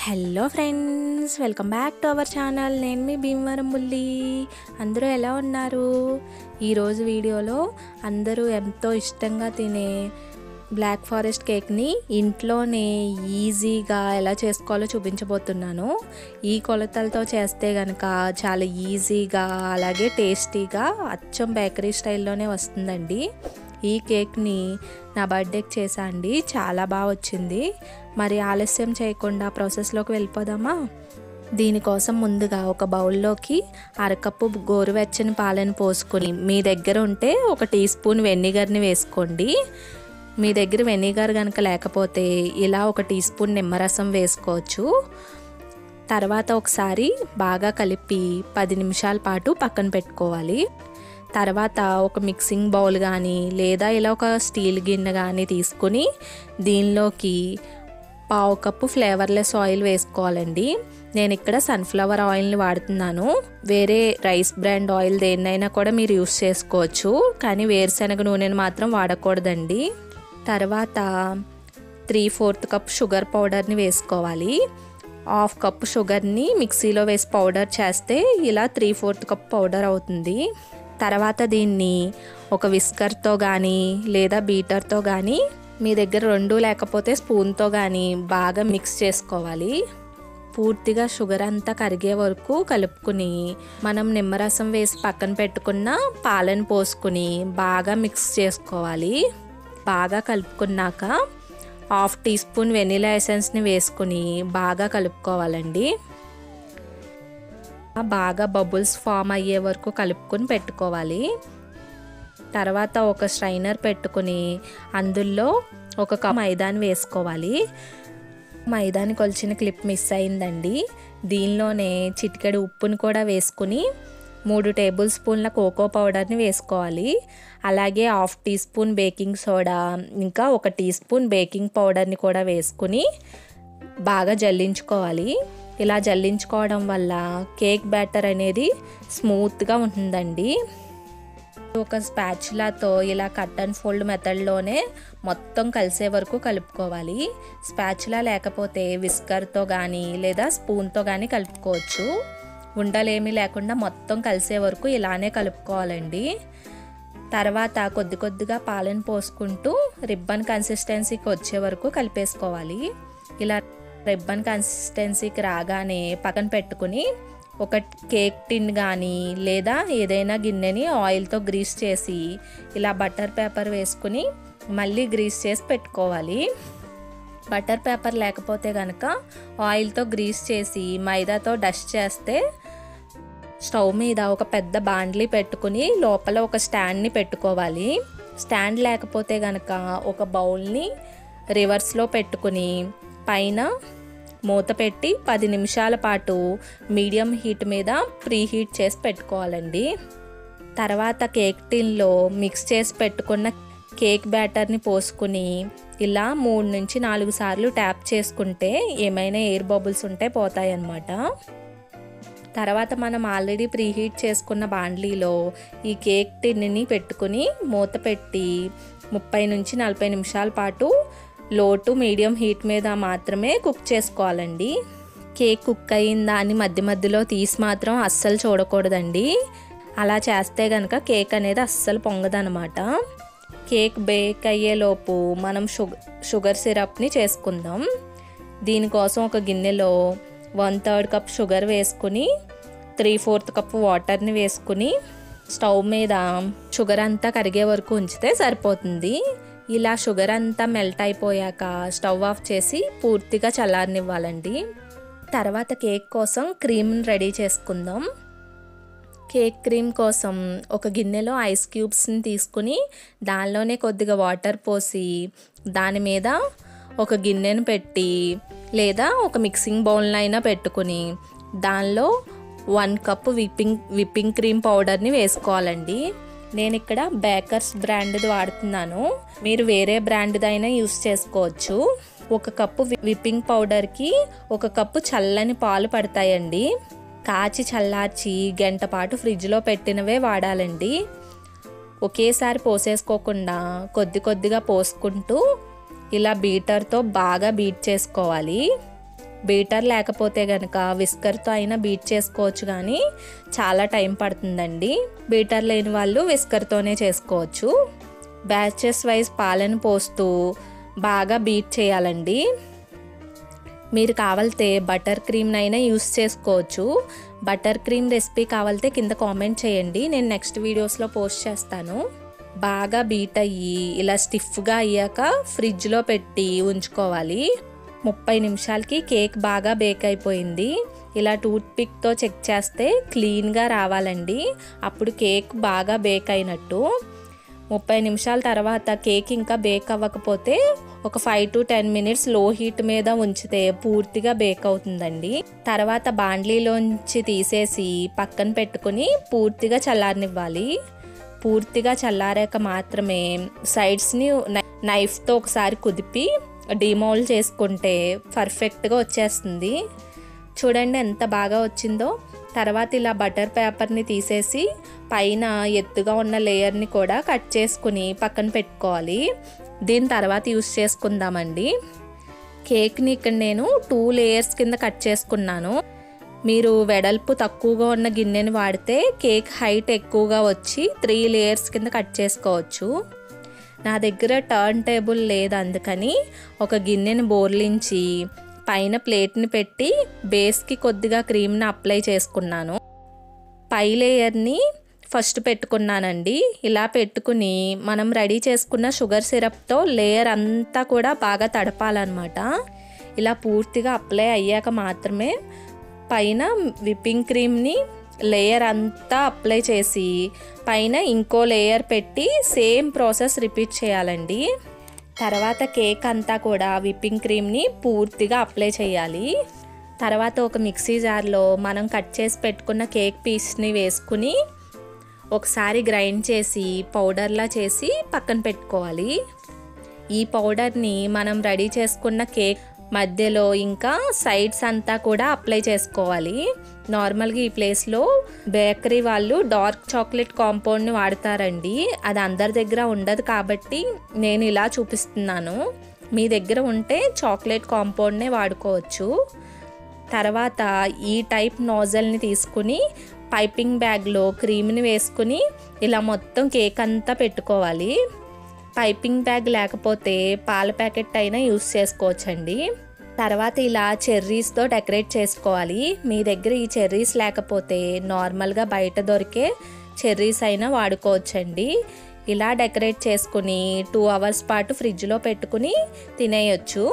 Hello friends, welcome back to our channel. నేను మీ భీమవరం బుల్లి. అందరూ ఎలా ఉన్నారు? ఈరోజు వీడియోలో అందరూ ఎంతో ఇష్టంగా తినే బ్లాక్ ఫారెస్ట్ కేక్ని ఇంట్లోనే ఈజీగా ఎలా చేసుకోవాలో చూపించబోతున్నాను. ఈ కొలతలతో చేస్తే కనుక చాలా ఈజీగా అలాగే టేస్టీగా అచ్చం బేకరీ స్టైల్లోనే వస్తుందండి. ఈ కేక్ని నా బర్త్డేకి చేసా అండి, చాలా బాగా వచ్చింది. మరి ఆలస్యం చేయకుండా ప్రాసెస్లోకి వెళ్ళిపోదామా? దీనికోసం ముందుగా ఒక బౌల్లోకి అరకప్పు గోరువెచ్చని పాలను పోసుకొని, మీ దగ్గర ఉంటే 1 టీ స్పూన్ వెనిగర్ని వేసుకోండి. మీ దగ్గర వెనిగర్ కనుక లేకపోతే ఇలా 1 టీ స్పూన్ నిమ్మరసం వేసుకోవచ్చు. తర్వాత ఒకసారి బాగా కలిపి 10 నిమిషాల పాటు పక్కన పెట్టుకోవాలి. తర్వాత ఒక మిక్సింగ్ బౌల్ కానీ లేదా ఇలా ఒక స్టీల్ గిన్నె కానీ తీసుకుని దీనిలోకి 1/2 కప్పు ఫ్లేవర్లెస్ ఆయిల్ వేసుకోవాలండి. నేను ఇక్కడ సన్ఫ్లవర్ ఆయిల్ని వాడుతున్నాను. వేరే రైస్ బ్రాండ్ ఆయిల్ దేన్నైనా కూడా మీరు యూస్ చేసుకోవచ్చు, కానీ వేరుశనగ నూనెను మాత్రం వాడకూడదండి. తర్వాత 3/4 కప్ షుగర్ పౌడర్ని వేసుకోవాలి. 1/2 కప్పు షుగర్ని మిక్సీలో వేసి పౌడర్ చేస్తే ఇలా 3/4 కప్ పౌడర్ అవుతుంది. తర్వాత దీన్ని ఒక విస్కర్తో కానీ లేదా బీటర్తో కానీ, మీ దగ్గర 2 లేకపోతే స్పూన్తో కానీ బాగా మిక్స్ చేసుకోవాలి. పూర్తిగా షుగర్ అంతా కరిగే వరకు కలుపుకుని మనం నిమ్మరసం వేసి పక్కన పెట్టుకున్న పాలను పోసుకుని బాగా మిక్స్ చేసుకోవాలి. బాగా కలుపుకున్నాక 1/2 టీ స్పూన్ వెనిలా ఎసెన్స్ని వేసుకుని బాగా కలుపుకోవాలండి. బాగా బబుల్స్ ఫామ్ అయ్యే వరకు కలుపుకొని పెట్టుకోవాలి. తర్వాత ఒక స్ట్రైనర్ పెట్టుకుని అందులో 1 కప్ మైదాని వేసుకోవాలి. మైదాని కొలిచిన క్లిప్ మిస్ అయిందండి. దీనిలోనే చిటికెడు ఉప్పుని కూడా వేసుకుని 3 టేబుల్ స్పూన్ల కోకో పౌడర్ని వేసుకోవాలి. అలాగే 1/2 టీ స్పూన్ బేకింగ్ సోడా, ఇంకా 1 టీ స్పూన్ బేకింగ్ పౌడర్ని కూడా వేసుకుని బాగా జల్లించుకోవాలి. ఇలా జల్లించుకోవడం వల్ల కేక్ బ్యాటర్ అనేది స్మూత్గా ఉంటుందండి. ఒక స్పాచులాతో ఇలా కట్ అండ్ ఫోల్డ్ మెథడ్లోనే మొత్తం కలిసే వరకు కలుపుకోవాలి. స్పాచులా లేకపోతే విస్కర్తో కానీ లేదా స్పూన్తో కానీ కలుపుకోవచ్చు. ఉండలేమీ లేకుండా మొత్తం కలిసే వరకు ఇలానే కలుపుకోవాలండి. తర్వాత కొద్ది కొద్దిగా పాలను పోసుకుంటూ రిబ్బన్ కన్సిస్టెన్సీకి వచ్చే వరకు కలిపేసుకోవాలి. ఇలా రిబ్బన్ కన్సిస్టెన్సీకి రాగానే పక్కన పెట్టుకుని ఒక కేక్ టిన్ కానీ లేదా ఏదైనా గిన్నెని ఆయిల్తో గ్రీస్ చేసి ఇలా బటర్ పేపర్ వేసుకుని మళ్ళీ గ్రీస్ చేసి పెట్టుకోవాలి. బటర్ పేపర్ లేకపోతే కనుక ఆయిల్తో గ్రీస్ చేసి మైదాతో డస్ట్ చేస్తే స్టవ్ మీద ఒక పెద్ద బాండ్లీ పెట్టుకుని లోపల ఒక స్టాండ్ని పెట్టుకోవాలి. స్టాండ్ లేకపోతే కనుక ఒక బౌల్ని రివర్స్లో పెట్టుకుని పైన మూత పెట్టి 10 నిమిషాల పాటు మీడియం హీట్ మీద ప్రీ హీట్ చేసి పెట్టుకోవాలండి. తర్వాత కేక్ టిన్లో మిక్స్ చేసి పెట్టుకున్న కేక్ బ్యాటర్ని పోసుకుని ఇలా 3 నుంచి 4 సార్లు ట్యాప్ చేసుకుంటే ఏమైనా ఎయిర్ బబుల్స్ ఉంటే పోతాయి అన్నమాట. తర్వాత మనం ఆల్రెడీ ప్రీ హీట్ చేసుకున్న బాండ్లీలో ఈ కేక్ టిన్ని పెట్టుకుని మూత పెట్టి 30 నుంచి 40 నిమిషాల పాటు లో టు మీడియం హీట్ మీద మాత్రమే కుక్ చేసుకోవాలండి. కేక్ కుక్ అయిందా అని మధ్య మధ్యలో తీసి మాత్రం అస్సలు చూడకూడదండి. అలా చేస్తే కనుక కేక్ అనేది అస్సలు పొంగదనమాట. కేక్ బేక్ అయ్యేలోపు మనం షుగర్ సిరప్ని చేసుకుందాం. దీనికోసం ఒక గిన్నెలో 1/3 కప్ షుగర్ వేసుకుని 3/4 కప్ వాటర్ని వేసుకుని స్టవ్ మీద షుగర్ అంతా కరిగే వరకు ఉంచితే సరిపోతుంది. ఇలా షుగర్ అంతా మెల్ట్ అయిపోయాక స్టవ్ ఆఫ్ చేసి పూర్తిగా చల్లారనివ్వాలండి. తర్వాత కేక్ కోసం క్రీమ్ని రెడీ చేసుకుందాం. కేక్ క్రీమ్ కోసం ఒక గిన్నెలో ఐస్ క్యూబ్స్ని తీసుకుని దానిలోనే కొద్దిగా వాటర్ పోసి దాని మీద ఒక గిన్నెను పెట్టి లేదా ఒక మిక్సింగ్ బౌల్ని అయినా పెట్టుకుని దానిలో 1 కప్పు విప్పింగ్ క్రీమ్ పౌడర్ని వేసుకోవాలండి. నేను ఇక్కడ బేకర్స్ బ్రాండ్ది వాడుతున్నాను, మీరు వేరే బ్రాండ్దైనా యూస్ చేసుకోవచ్చు. 1 కప్పు విప్పింగ్ పౌడర్కి 1 కప్పు చల్లని పాలు పడతాయండి. కాచి చల్లార్చి గంట పాటు ఫ్రిడ్జ్లో పెట్టినవే వాడాలండి. ఒకేసారి పోసేసుకోకుండా కొద్ది కొద్దిగా పోసుకుంటూ ఇలా బీటర్తో బాగా బీట్ చేసుకోవాలి. బీటర్ లేకపోతే కనుక విస్కర్తో అయినా బీట్ చేసుకోవచ్చు, కానీ చాలా టైం పడుతుందండి. బీటర్ లేని వాళ్ళు విస్కర్తోనే చేసుకోవచ్చు. బ్యాచెస్ వైజ్ పాలను పోస్తూ బాగా బీట్ చేయాలండి. మీరు కావాలితే బటర్ క్రీమ్నైనా యూస్ చేసుకోవచ్చు. బటర్ క్రీమ్ రెసిపీ కావాలితే కింద కామెంట్ చేయండి, నేను నెక్స్ట్ వీడియోస్లో పోస్ట్ చేస్తాను. బాగా బీట్ అయ్యి ఇలా స్టిఫ్గా అయ్యాక ఫ్రిడ్జ్లో పెట్టి ఉంచుకోవాలి. 30 నిమిషాలకి కేక్ బాగా బేక్ అయిపోయింది. ఇలా టూత్ పిక్తో చెక్ చేస్తే క్లీన్గా రావాలండి, అప్పుడు కేక్ బాగా బేక్ అయినట్టు. 30 నిమిషాల తర్వాత కేక్ ఇంకా బేక్ అవ్వకపోతే ఒక 5 to 10 మినిట్స్ లో హీట్ మీద ఉంచితే పూర్తిగా బేక్ అవుతుందండి. తర్వాత బాండ్లీలోంచి తీసేసి పక్కన పెట్టుకుని పూర్తిగా చల్లారనివ్వాలి. పూర్తిగా చల్లారాక మాత్రమే సైడ్స్ని నైఫ్తో ఒకసారి కుదిపి డిమోల్డ్ చేసుకుంటే పర్ఫెక్ట్గా వచ్చేస్తుంది. చూడండి ఎంత బాగా వచ్చిందో. తర్వాత ఇలా బటర్ పేపర్ని తీసేసి పైన ఎత్తుగా ఉన్న లేయర్ని కూడా కట్ చేసుకుని పక్కన పెట్టుకోవాలి. దీని తర్వాత యూస్ చేసుకుందామండి. కేక్ని ఇక్కడ నేను 2 లేయర్స్ కింద కట్ చేసుకున్నాను. మీరు వెడల్పు తక్కువగా ఉన్న గిన్నెని వాడితే కేక్ హైట్ ఎక్కువగా వచ్చి 3 లేయర్స్ కింద కట్ చేసుకోవచ్చు. నా దగ్గర టర్న్ టేబుల్ లేదు, అందుకని ఒక గిన్నెని బోర్లించి పైన ప్లేట్ని పెట్టి బేస్కి కొద్దిగా క్రీమ్ని అప్లై చేసుకున్నాను. పై లేయర్ని ఫస్ట్ పెట్టుకున్నానండి. ఇలా పెట్టుకుని మనం రెడీ చేసుకున్న షుగర్ సిరప్తో లేయర్ అంతా కూడా బాగా తడపాలన్నమాట. ఇలా పూర్తిగా అప్లై అయ్యాక మాత్రమే పైన విప్పింగ్ క్రీమ్ని లేయర్ అంతా అప్లై చేసి పైన ఇంకో లేయర్ పెట్టి సేమ్ ప్రాసెస్ రిపీట్ చేయాలండి. తర్వాత కేక్ అంతా కూడా విప్పింగ్ క్రీమ్ని పూర్తిగా అప్లై చేయాలి. తర్వాత ఒక మిక్సీ జార్లో మనం కట్ చేసి పెట్టుకున్న కేక్ పీస్ని వేసుకుని ఒకసారి గ్రైండ్ చేసి పౌడర్లా చేసి పక్కన పెట్టుకోవాలి. ఈ పౌడర్ని మనం రెడీ చేసుకున్న కేక్ మధ్యలో ఇంకా సైడ్స్ అంతా కూడా అప్లై చేసుకోవాలి. నార్మల్గా ఈ ప్లేస్లో బేకరీ వాళ్ళు డార్క్ చాక్లెట్ కాంపౌండ్ని వాడతారండి. అది అందరి దగ్గర ఉండదు కాబట్టి నేను ఇలా చూపిస్తున్నాను. మీ దగ్గర ఉంటే చాక్లెట్ కాంపౌండ్నే వాడుకోవచ్చు. తర్వాత ఈ టైప్ నోజల్ని తీసుకుని పైపింగ్ బ్యాగ్లో క్రీమ్ని వేసుకుని ఇలా మొత్తం కేక్ అంతా పెట్టుకోవాలి. పైపింగ్ బ్యాగ్ లేకపోతే పాల ప్యాకెట్ అయినా యూస్ చేసుకోవచ్చండి. తర్వాత ఇలా చెర్రీస్తో డెకరేట్ చేసుకోవాలి. మీ దగ్గర ఈ చెర్రీస్ లేకపోతే నార్మల్గా బయట దొరికే చెర్రీస్ అయినా వాడుకోవచ్చండి. ఇలా డెకరేట్ చేసుకుని 2 అవర్స్ పాటు ఫ్రిడ్జ్లో పెట్టుకుని తినేయచ్చు.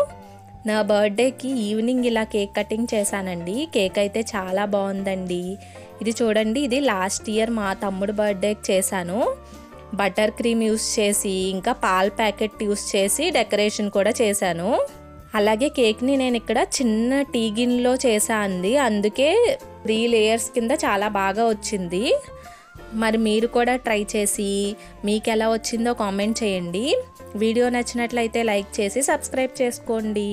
నా బర్త్డేకి ఈవినింగ్ ఇలా కేక్ కటింగ్ చేశానండి. కేక్ అయితే చాలా బాగుందండి. ఇది చూడండి, ఇది లాస్ట్ ఇయర్ మా తమ్ముడు బర్త్డేకి చేశాను. బటర్ క్రీమ్ యూస్ చేసి ఇంకా పాల ప్యాకెట్ యూస్ చేసి డెకరేషన్ కూడా చేశాను. అలాగే కేక్ని నేను ఇక్కడ చిన్న టీ గిన్నెలో చేశాను, అందుకే 3 లేయర్స్ కింద చాలా బాగా వచ్చింది. మరి మీరు కూడా ట్రై చేసి మీకు ఎలా వచ్చిందో కామెంట్ చేయండి. వీడియో నచ్చినట్లయితే లైక్ చేసి సబ్స్క్రైబ్ చేసుకోండి.